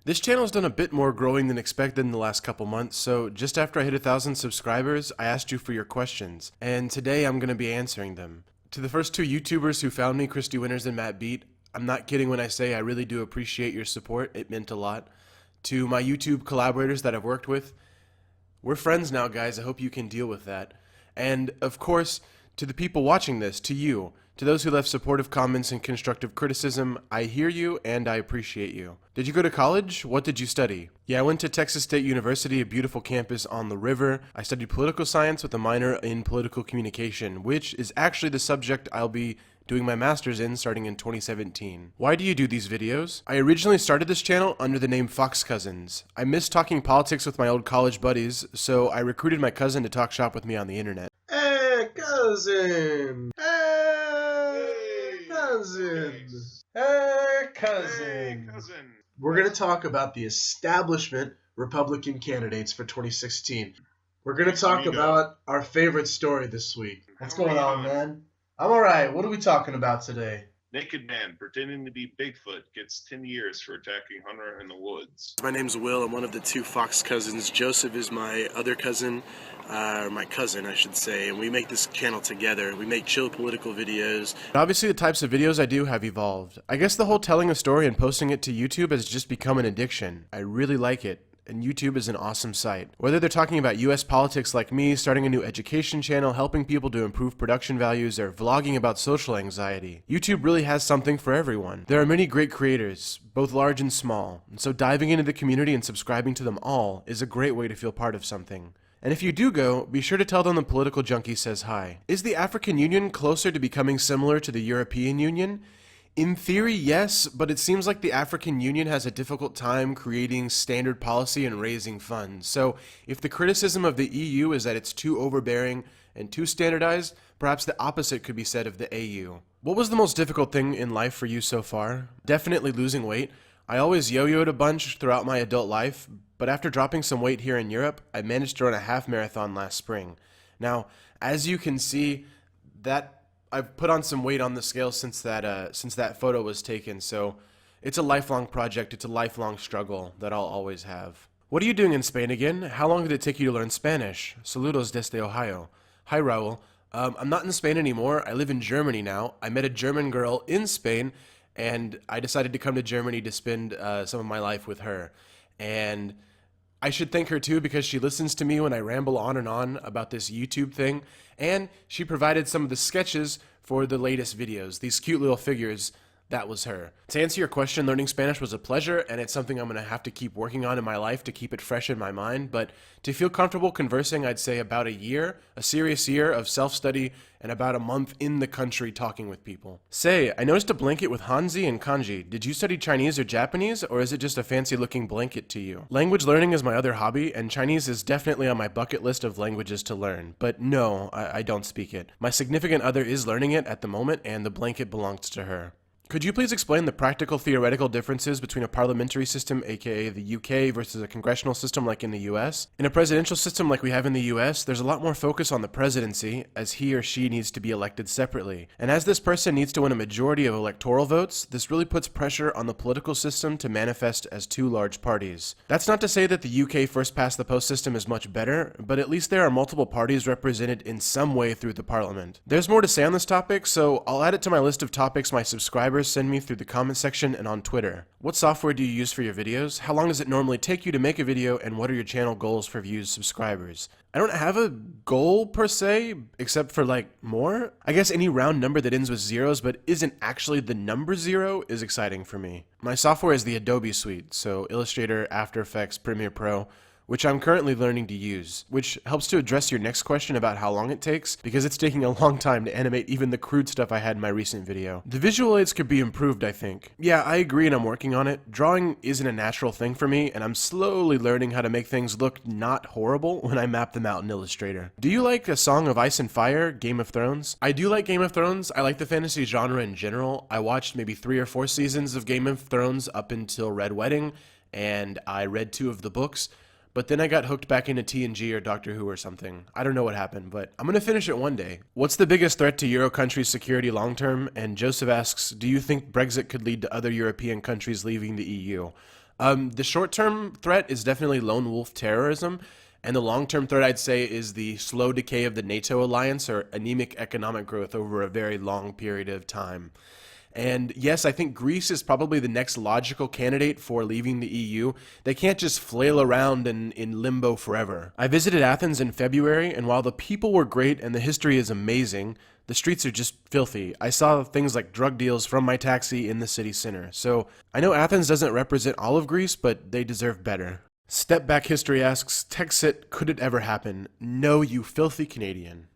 This channel's done a bit more growing than expected in the last couple months, so just after I hit 1,000 subscribers, I asked you for your questions, and today I'm going to be answering them. To the first two YouTubers who found me, Christy Winters and Matt Beat, I'm not kidding when I say I really do appreciate your support, it meant a lot. To my YouTube collaborators that I've worked with, we're friends now, guys, I hope you can deal with that. And, of course, to the people watching this, to you, to those who left supportive comments and constructive criticism, I hear you and I appreciate you. Did you go to college? What did you study? Yeah, I went to Texas State University, a beautiful campus on the river. I studied political science with a minor in political communication, which is actually the subject I'll be doing my master's in starting in 2017. Why do you do these videos? I originally started this channel under the name Fox Cousins. I miss talking politics with my old college buddies, so I recruited my cousin to talk shop with me on the internet. Hey, cousin! Hey, cousin! Hey, cousin! We're going to talk about the establishment Republican candidates for 2016. We're going to talk about our favorite story this week. What's going on, man? I'm alright. What are we talking about today? Naked man pretending to be Bigfoot gets 10 years for attacking hunter in the woods. My name's Will. I'm one of the two Fox cousins. Joseph is my other cousin, or my cousin, I should say, and we make this channel together. We make chill political videos. Obviously, the types of videos I do have evolved. I guess the whole telling a story and posting it to YouTube has just become an addiction. I really like it. And YouTube is an awesome site. Whether they're talking about US politics like me, starting a new education channel, helping people to improve production values, or vlogging about social anxiety, YouTube really has something for everyone. There are many great creators, both large and small, and so diving into the community and subscribing to them all is a great way to feel part of something. And if you do go, be sure to tell them the political junkie says hi. Is the African Union closer to becoming similar to the European Union? In theory, yes, but it seems like the African Union has a difficult time creating standard policy and raising funds. So if the criticism of the EU is that it's too overbearing and too standardized, perhaps the opposite could be said of the AU. What was the most difficult thing in life for you so far? Definitely losing weight. I always yo-yoed a bunch throughout my adult life, but after dropping some weight here in Europe, I managed to run a half marathon last spring. Now, as you can see, I've put on some weight on the scale since that photo was taken, so it's a lifelong project, it's a lifelong struggle that I'll always have. What are you doing in Spain again? How long did it take you to learn Spanish? Saludos desde Ohio. Hi, Raul. I'm not in Spain anymore, I live in Germany now. I met a German girl in Spain, and I decided to come to Germany to spend some of my life with her. And I should thank her too because she listens to me when I ramble on and on about this YouTube thing, and she provided some of the sketches for the latest videos, these cute little figures. That was her. To answer your question, learning Spanish was a pleasure, and it's something I'm going to have to keep working on in my life to keep it fresh in my mind, but to feel comfortable conversing, I'd say about a year, a serious year of self-study, and about a month in the country talking with people. Say, I noticed a blanket with Hanzi and Kanji. Did you study Chinese or Japanese, or is it just a fancy-looking blanket to you? Language learning is my other hobby, and Chinese is definitely on my bucket list of languages to learn, but no, I don't speak it. My significant other is learning it at the moment, and the blanket belongs to her. Could you please explain the practical theoretical differences between a parliamentary system, aka the UK, versus a congressional system like in the US? In a presidential system like we have in the US, there's a lot more focus on the presidency, as he or she needs to be elected separately. And as this person needs to win a majority of electoral votes, this really puts pressure on the political system to manifest as two large parties. That's not to say that the UK first past the post system is much better, but at least there are multiple parties represented in some way through the parliament. There's more to say on this topic, so I'll add it to my list of topics my subscribers send me through the comment section and on Twitter. What software do you use for your videos? How long does it normally take you to make a video, and what are your channel goals for views, subscribers? I don't have a goal per se, except for like more. I guess any round number that ends with zeros but isn't actually the number 0 is exciting for me. My software is the Adobe suite, so Illustrator, After Effects, Premiere Pro, which I'm currently learning to use, which helps to address your next question about how long it takes, because it's taking a long time to animate even the crude stuff I had in my recent video. The visual aids could be improved, I think. Yeah, I agree and I'm working on it. Drawing isn't a natural thing for me, and I'm slowly learning how to make things look not horrible when I map them out in Illustrator. Do you like A Song of Ice and Fire, Game of Thrones? I do like Game of Thrones. I like the fantasy genre in general. I watched maybe 3 or 4 seasons of Game of Thrones up until Red Wedding, and I read 2 of the books. But then I got hooked back into TNG or Doctor Who or something. I don't know what happened, but I'm gonna finish it one day. What's the biggest threat to Euro countries' security long term? And Joseph asks, do you think Brexit could lead to other European countries leaving the EU? The short-term threat is definitely lone wolf terrorism, and the long-term threat, I'd say, is the slow decay of the NATO alliance or anemic economic growth over a very long period of time. And yes, I think Greece is probably the next logical candidate for leaving the EU. They can't just flail around in limbo forever. I visited Athens in February, and while the people were great and the history is amazing, the streets are just filthy. I saw things like drug deals from my taxi in the city center. So I know Athens doesn't represent all of Greece, but they deserve better. Step Back History asks, Texit, could it ever happen? No, you filthy Canadian.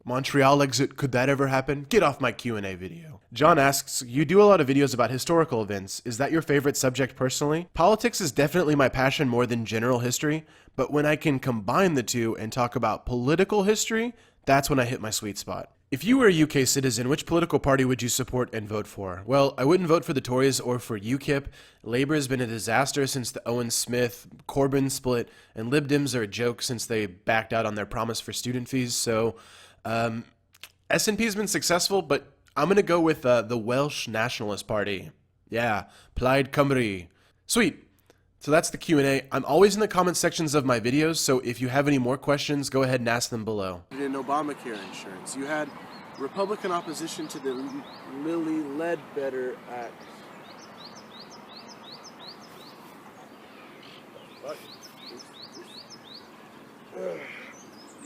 Montreal exit, could that ever happen? Get off my Q&A video. John asks, you do a lot of videos about historical events. Is that your favorite subject personally? Politics is definitely my passion more than general history, but when I can combine the two and talk about political history, that's when I hit my sweet spot. If you were a UK citizen, which political party would you support and vote for? Well, I wouldn't vote for the Tories or for UKIP. Labour has been a disaster since the Owen Smith, Corbyn split, and Lib Dems are a joke since they backed out on their promise for student fees, so SNP's been successful, but I'm going to go with the Welsh Nationalist Party. Yeah, Plaid Cymru. Sweet. So that's the Q&A. I'm always in the comment sections of my videos, so if you have any more questions, go ahead and ask them below. In Obamacare insurance, you had Republican opposition to the Lilly Ledbetter Act.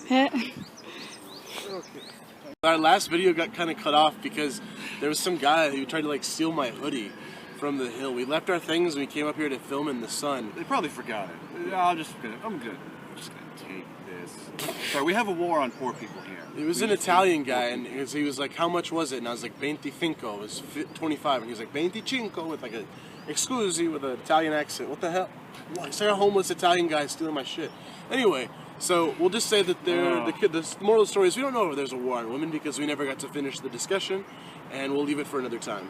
Okay. Our last video got kind of cut off because there was some guy who tried to like steal my hoodie from the hill. We left our things and we came up here to film in the sun. They probably forgot it. I'm good. I'm just gonna take this. Sorry, we have a war on poor people here. It was an Italian guy, and he was like, how much was it? And I was like, 25. It was 25. And he was like, 25 with like a exclusi with an Italian accent. What the hell? Why is there a homeless Italian guy stealing my shit? Anyway, so we'll just say that the moral of the story is we don't know if there's a war on women because we never got to finish the discussion, and we'll leave it for another time.